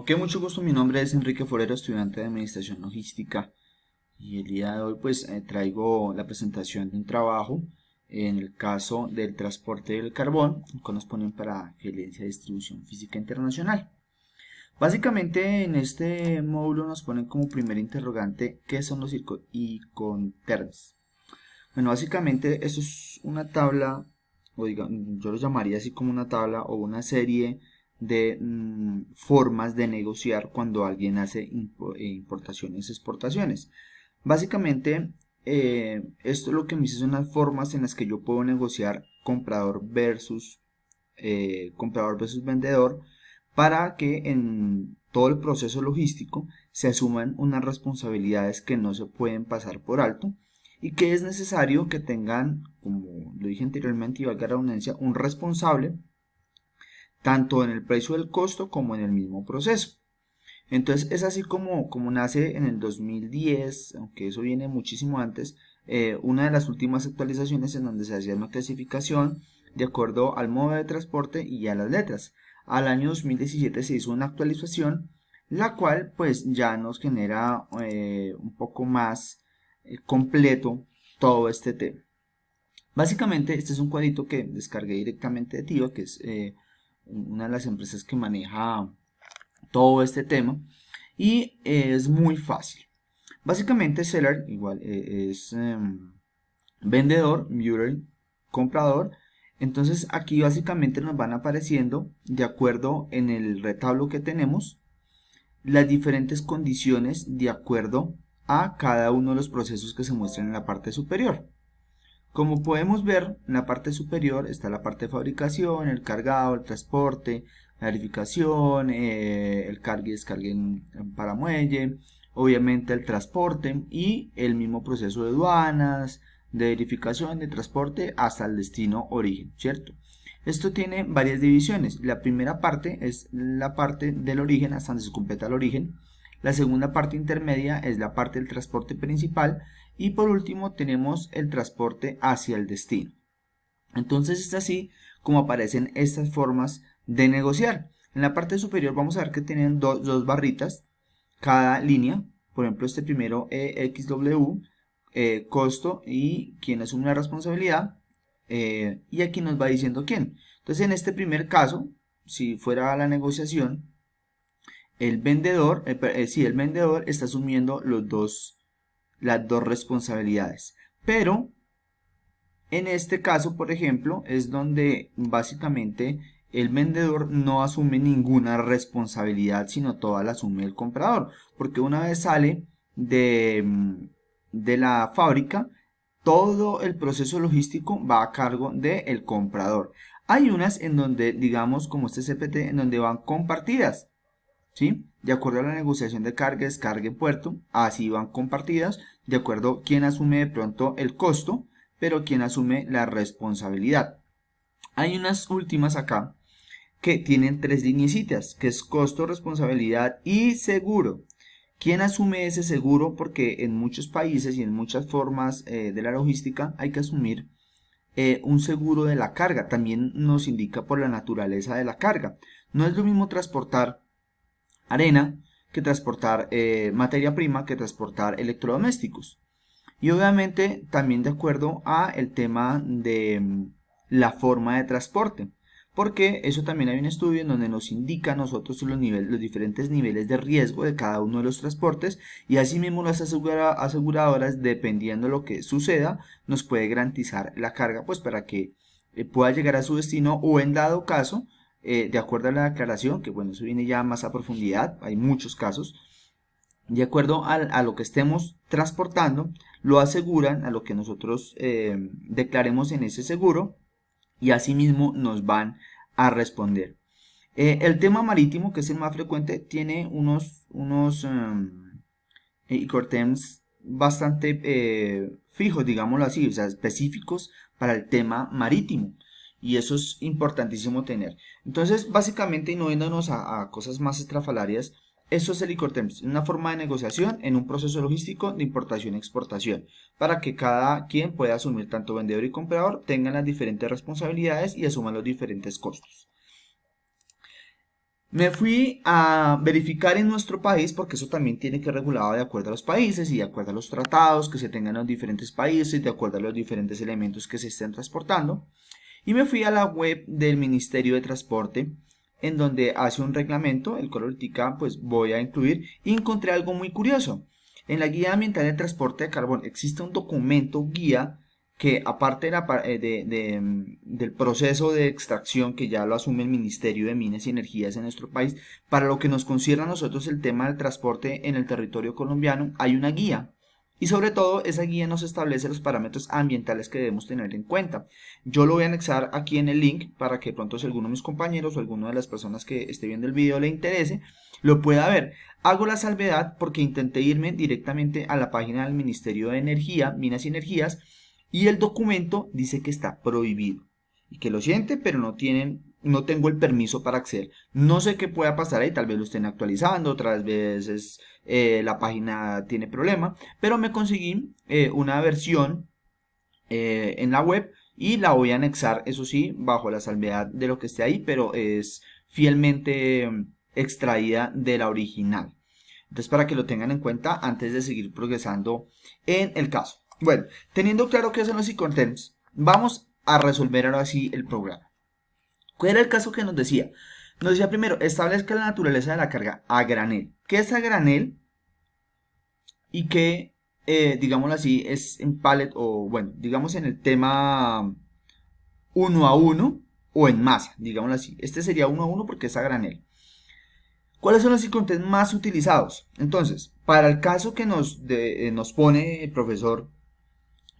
Ok, mucho gusto, mi nombre es Enrique Forero, estudiante de Administración Logística y el día de hoy traigo la presentación de un trabajo en el caso del transporte del carbón, que nos ponen para gerencia de distribución física internacional. Básicamente en este módulo nos ponen como primer interrogante qué son los Incoterms. Bueno, básicamente esto es una tabla, o yo lo llamaría así como una tabla o una serie de formas de negociar cuando alguien hace importaciones, exportaciones. Básicamente, esto lo que me dice son las formas en las que yo puedo negociar comprador versus vendedor para que en todo el proceso logístico se asuman unas responsabilidades que no se pueden pasar por alto y que es necesario que tengan, como lo dije anteriormente y valga la redundancia, un responsable tanto en el precio del costo como en el mismo proceso. Entonces es así como nace en el 2010, aunque eso viene muchísimo antes, una de las últimas actualizaciones en donde se hacía una clasificación de acuerdo al modo de transporte y a las letras. Al año 2017 se hizo una actualización, la cual pues ya nos genera un poco más completo todo este tema. Básicamente este es un cuadrito que descargué directamente de TIVA, que es una de las empresas que maneja todo este tema y es muy fácil. Básicamente seller igual es vendedor, buyer, comprador. Entonces aquí básicamente nos van apareciendo de acuerdo en el retablo que tenemos las diferentes condiciones de acuerdo a cada uno de los procesos que se muestran en la parte superior. Como podemos ver, en la parte superior está la parte de fabricación, el cargado, el transporte, la verificación, el cargue y descargue para muelle, obviamente el transporte y el mismo proceso de aduanas, de verificación, de transporte hasta el destino origen, ¿cierto? Esto tiene varias divisiones. La primera parte es la parte del origen hasta donde se completa el origen. La segunda parte intermedia es la parte del transporte principal y por último tenemos el transporte hacia el destino. Entonces es así como aparecen estas formas de negociar. En la parte superior vamos a ver que tienen dos barritas cada línea. Por ejemplo, este primero EXW, costo y quién asume la responsabilidad. Y aquí nos va diciendo quién. Entonces en este primer caso, si fuera la negociación, el vendedor está asumiendo las dos responsabilidades. Pero en este caso, por ejemplo, es donde básicamente el vendedor no asume ninguna responsabilidad, sino toda la asume el comprador. Porque una vez sale de la fábrica, todo el proceso logístico va a cargo del comprador. Hay unas en donde, digamos, como este CPT, en donde van compartidas. ¿Sí? De acuerdo a la negociación de carga, descarga en puerto, así van compartidas, de acuerdo a quién asume de pronto el costo, pero quién asume la responsabilidad. Hay unas últimas acá que tienen tres lineecitas, que es costo, responsabilidad y seguro. ¿Quién asume ese seguro? Porque en muchos países y en muchas formas de la logística hay que asumir un seguro de la carga. También nos indica por la naturaleza de la carga. No es lo mismo transportar arena que transportar materia prima, que transportar electrodomésticos. Y obviamente también de acuerdo a el tema de la forma de transporte. Porque eso también hay un estudio en donde nos indica a nosotros los diferentes niveles de riesgo de cada uno de los transportes y asimismo las aseguradoras, dependiendo de lo que suceda, nos puede garantizar la carga pues para que pueda llegar a su destino o en dado caso de acuerdo a la declaración, que bueno, eso viene ya más a profundidad, hay muchos casos, de acuerdo a lo que estemos transportando, lo aseguran a lo que nosotros declaremos en ese seguro y asimismo nos van a responder. El tema marítimo, que es el más frecuente, tiene unos Incoterms bastante fijos, digámoslo así, o sea, específicos para el tema marítimo. Y eso es importantísimo tener. Entonces, básicamente, y no yéndonos a cosas más estrafalarias, eso es el Incoterms, una forma de negociación en un proceso logístico de importación y exportación, para que cada quien pueda asumir, tanto vendedor y comprador, tengan las diferentes responsabilidades y asuman los diferentes costos. Me fui a verificar en nuestro país, porque eso también tiene que regulado de acuerdo a los países y de acuerdo a los tratados que se tengan en los diferentes países, de acuerdo a los diferentes elementos que se estén transportando. Y me fui a la web del Ministerio de Transporte, en donde hace un reglamento, el cual ahorita pues voy a incluir, y encontré algo muy curioso. En la Guía Ambiental de Transporte de Carbón existe un documento guía que aparte del proceso de extracción que ya lo asume el Ministerio de Minas y Energías en nuestro país, para lo que nos concierne a nosotros el tema del transporte en el territorio colombiano, hay una guía. Y sobre todo, esa guía nos establece los parámetros ambientales que debemos tener en cuenta. Yo lo voy a anexar aquí en el link para que pronto si alguno de mis compañeros o alguna de las personas que esté viendo el video le interese, lo pueda ver. Hago la salvedad porque intenté irme directamente a la página del Ministerio de Energía, Minas y Energías, y el documento dice que está prohibido y que lo siente, pero no tengo el permiso para acceder. No sé qué pueda pasar ahí, tal vez lo estén actualizando, otras veces la página tiene problema, pero me conseguí una versión en la web y la voy a anexar, eso sí, bajo la salvedad de lo que esté ahí, pero es fielmente extraída de la original. Entonces, para que lo tengan en cuenta antes de seguir progresando en el caso. Bueno, teniendo claro qué son los icontents, vamos a resolver ahora sí el programa. ¿Cuál era el caso que nos decía? Nos decía primero, establezca la naturaleza de la carga a granel. ¿Qué es a granel? Y qué, digámoslo así, es en pallet o, bueno, digamos en el tema uno a uno o en masa, digámoslo así. Este sería uno a uno porque es a granel. ¿Cuáles son los icontents más utilizados? Entonces, para el caso que nos pone el profesor,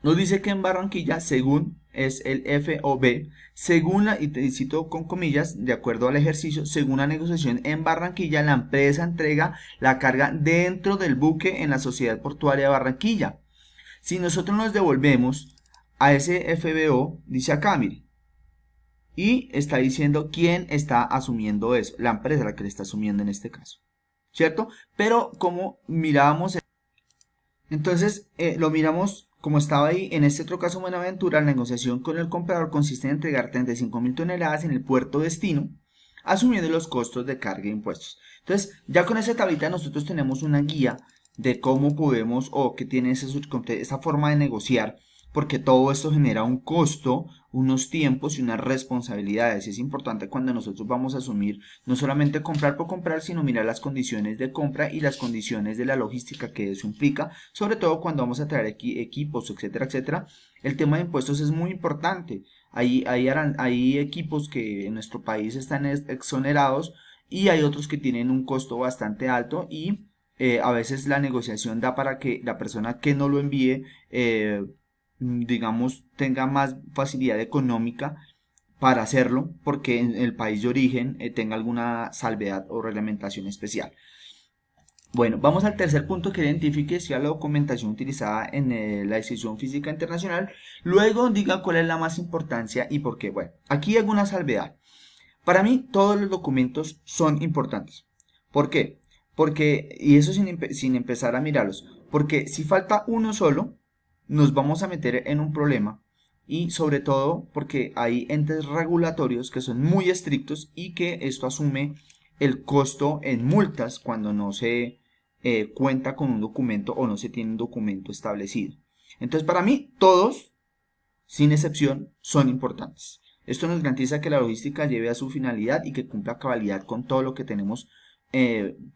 nos dice que en Barranquilla, según es el FOB, según la, y te cito con comillas, de acuerdo al ejercicio, según la negociación en Barranquilla, la empresa entrega la carga dentro del buque en la Sociedad Portuaria de Barranquilla. Si nosotros nos devolvemos a ese FBO, dice acá, mire, y está diciendo quién está asumiendo eso, la empresa la que le está asumiendo en este caso, ¿cierto? Pero como mirábamos, entonces lo miramos como estaba ahí, en este otro caso Buenaventura, la negociación con el comprador consiste en entregar 35.000 toneladas en el puerto destino, asumiendo los costos de carga e impuestos. Entonces, ya con esa tablita nosotros tenemos una guía de cómo podemos o que tiene esa forma de negociar, porque todo esto genera un costo, unos tiempos y unas responsabilidades. Es importante cuando nosotros vamos a asumir no solamente comprar por comprar, sino mirar las condiciones de compra y las condiciones de la logística que eso implica, sobre todo cuando vamos a traer equipos, etcétera, etcétera. El tema de impuestos es muy importante. Hay equipos que en nuestro país están exonerados y hay otros que tienen un costo bastante alto y a veces la negociación da para que la persona que no lo envíe digamos, tenga más facilidad económica para hacerlo, porque en el país de origen tenga alguna salvedad o reglamentación especial. Bueno, vamos al tercer punto que identifique si la documentación utilizada en la decisión física internacional. Luego diga cuál es la más importancia y por qué. Bueno, aquí hay alguna salvedad. Para mí todos los documentos son importantes. ¿Por qué? Porque, y eso sin empezar a mirarlos, porque si falta uno solo, nos vamos a meter en un problema y sobre todo porque hay entes regulatorios que son muy estrictos y que esto asume el costo en multas cuando no se cuenta con un documento o no se tiene un documento establecido. Entonces, para mí, todos, sin excepción, son importantes. Esto nos garantiza que la logística lleve a su finalidad y que cumpla cabalidad con todo lo que tenemos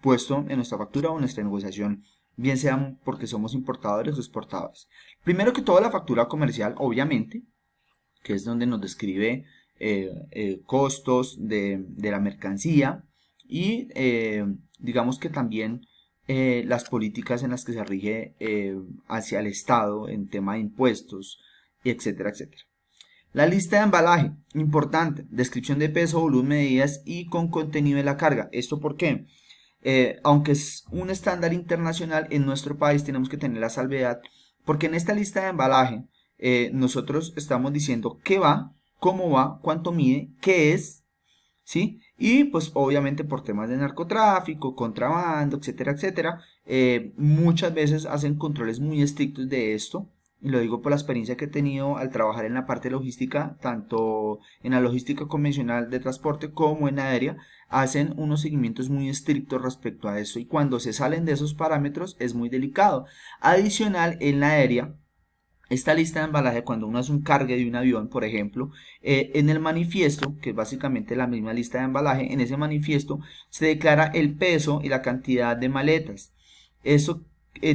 puesto en nuestra factura o en nuestra negociación, bien sea porque somos importadores o exportadores. Primero que todo, la factura comercial, obviamente, que es donde nos describe costos de la mercancía y digamos que también las políticas en las que se rige hacia el Estado en tema de impuestos, etcétera, etcétera. La lista de embalaje, importante, descripción de peso, volumen, medidas y con contenido de la carga. ¿Esto por qué? Aunque es un estándar internacional, en nuestro país tenemos que tener la salvedad, porque en esta lista de embalaje nosotros estamos diciendo qué va, cómo va, cuánto mide, qué es, ¿sí? Y pues obviamente por temas de narcotráfico, contrabando, etcétera, etcétera, muchas veces hacen controles muy estrictos de esto y lo digo por la experiencia que he tenido al trabajar en la parte logística, tanto en la logística convencional de transporte como en aérea, hacen unos seguimientos muy estrictos respecto a eso y cuando se salen de esos parámetros es muy delicado. Adicional, en la aérea, esta lista de embalaje, cuando uno hace un cargue de un avión, por ejemplo, en el manifiesto, que es básicamente la misma lista de embalaje, en ese manifiesto se declara el peso y la cantidad de maletas. Eso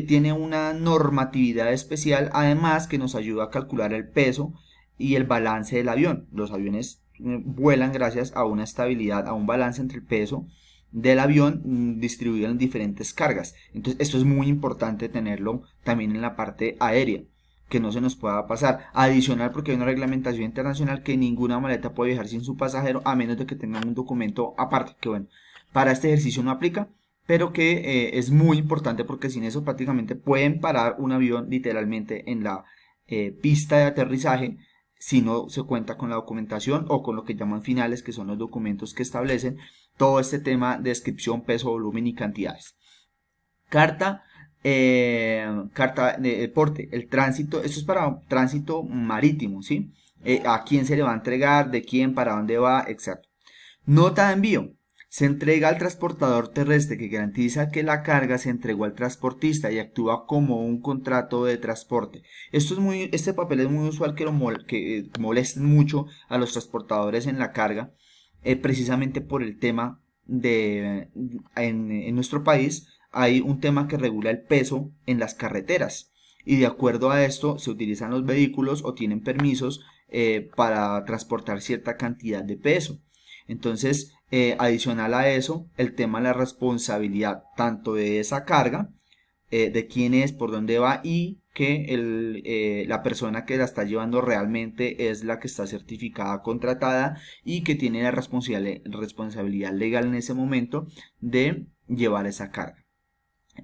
tiene una normatividad especial, además que nos ayuda a calcular el peso y el balance del avión. Los aviones vuelan gracias a una estabilidad, a un balance entre el peso del avión distribuido en diferentes cargas. Entonces, esto es muy importante tenerlo también en la parte aérea, que no se nos pueda pasar. Adicional, porque hay una reglamentación internacional que ninguna maleta puede viajar sin su pasajero a menos de que tengan un documento aparte, que bueno, para este ejercicio no aplica, pero que es muy importante porque sin eso prácticamente pueden parar un avión literalmente en la pista de aterrizaje si no se cuenta con la documentación o con lo que llaman finales, que son los documentos que establecen todo este tema de descripción, peso, volumen y cantidades. Carta, carta de porte, el tránsito, esto es para tránsito marítimo, ¿sí? A quién se le va a entregar, de quién, para dónde va, etc. Nota de envío. Se entrega al transportador terrestre que garantiza que la carga se entregó al transportista y actúa como un contrato de transporte. Este papel es muy usual que molesten mucho a los transportadores en la carga, precisamente por el tema en nuestro país hay un tema que regula el peso en las carreteras y de acuerdo a esto se utilizan los vehículos o tienen permisos para transportar cierta cantidad de peso. Entonces, adicional a eso, el tema de la responsabilidad tanto de esa carga, de quién es, por dónde va y que la persona que la está llevando realmente es la que está certificada, contratada y que tiene la responsabilidad legal en ese momento de llevar esa carga.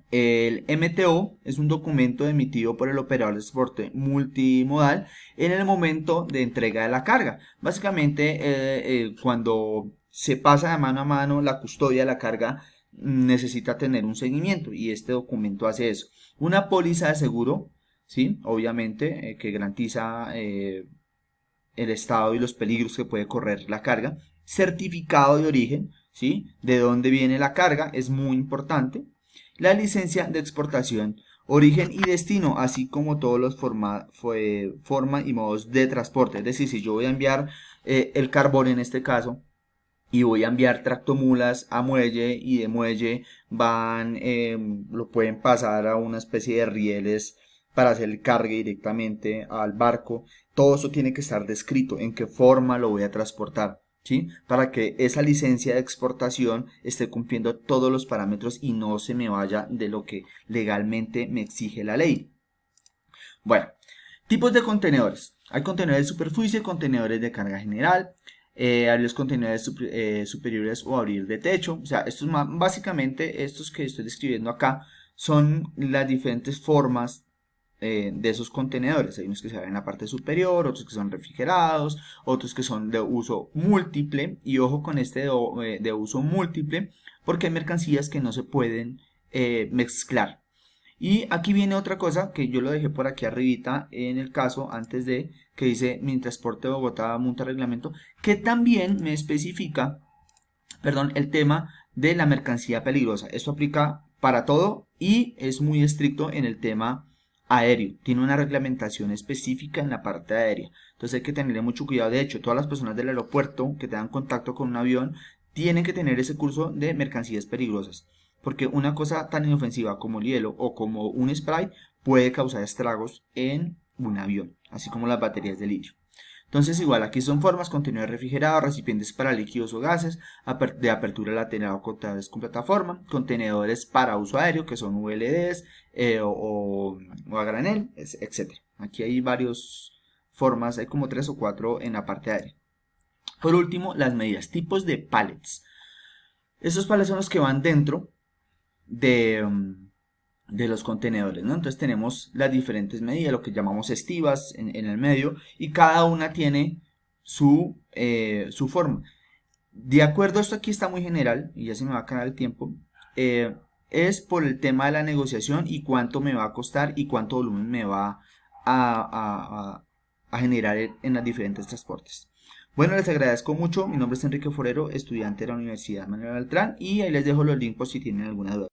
El MTO es un documento emitido por el operador de transporte multimodal en el momento de entrega de la carga. Básicamente, cuando se pasa de mano a mano la custodia de la carga, necesita tener un seguimiento y este documento hace eso. Una póliza de seguro, ¿sí? Obviamente, que garantiza el estado y los peligros que puede correr la carga. Certificado de origen, ¿sí? De dónde viene la carga, es muy importante. La licencia de exportación, origen y destino, así como todos los forma y modos de transporte. Es decir, si yo voy a enviar el carbón en este caso, y voy a enviar tractomulas a muelle y de muelle lo pueden pasar a una especie de rieles para hacer el cargue directamente al barco. Todo eso tiene que estar descrito, en qué forma lo voy a transportar, ¿sí? Para que esa licencia de exportación esté cumpliendo todos los parámetros y no se me vaya de lo que legalmente me exige la ley. Bueno, tipos de contenedores. Hay contenedores de superficie, contenedores de carga general, abrir los contenedores superiores o abrir de techo. O sea, básicamente estos que estoy describiendo acá son las diferentes formas de esos contenedores. Hay unos que se abren en la parte superior, otros que son refrigerados, otros que son de uso múltiple. Y ojo con este de uso múltiple, porque hay mercancías que no se pueden mezclar. Y aquí viene otra cosa que yo lo dejé por aquí arribita en el caso antes de que dice Mintransporte de Bogotá monta reglamento, que también me especifica, perdón, el tema de la mercancía peligrosa. Esto aplica para todo y es muy estricto en el tema aéreo. Tiene una reglamentación específica en la parte aérea. Entonces hay que tenerle mucho cuidado. De hecho, todas las personas del aeropuerto que tengan contacto con un avión tienen que tener ese curso de mercancías peligrosas. Porque una cosa tan inofensiva como el hielo o como un spray puede causar estragos en un avión, así como las baterías de litio. Entonces igual aquí son formas, contenedores refrigerados, recipientes para líquidos o gases, de apertura lateral o contenedores con plataforma, contenedores para uso aéreo que son VLDs o a granel, etc. Aquí hay varias formas, hay como 3 o 4 en la parte aérea. Por último, las medidas, tipos de pallets. Estos pallets son los que van dentro de los contenedores, ¿no? Entonces tenemos las diferentes medidas, lo que llamamos estivas en el medio, y cada una tiene su forma. De acuerdo, esto aquí está muy general, y ya se me va a acabar el tiempo, es por el tema de la negociación y cuánto me va a costar y cuánto volumen me va a generar en los diferentes transportes. Bueno, les agradezco mucho. Mi nombre es Enrique Forero, estudiante de la Universidad Manuel Beltrán, y ahí les dejo los links por si tienen alguna duda.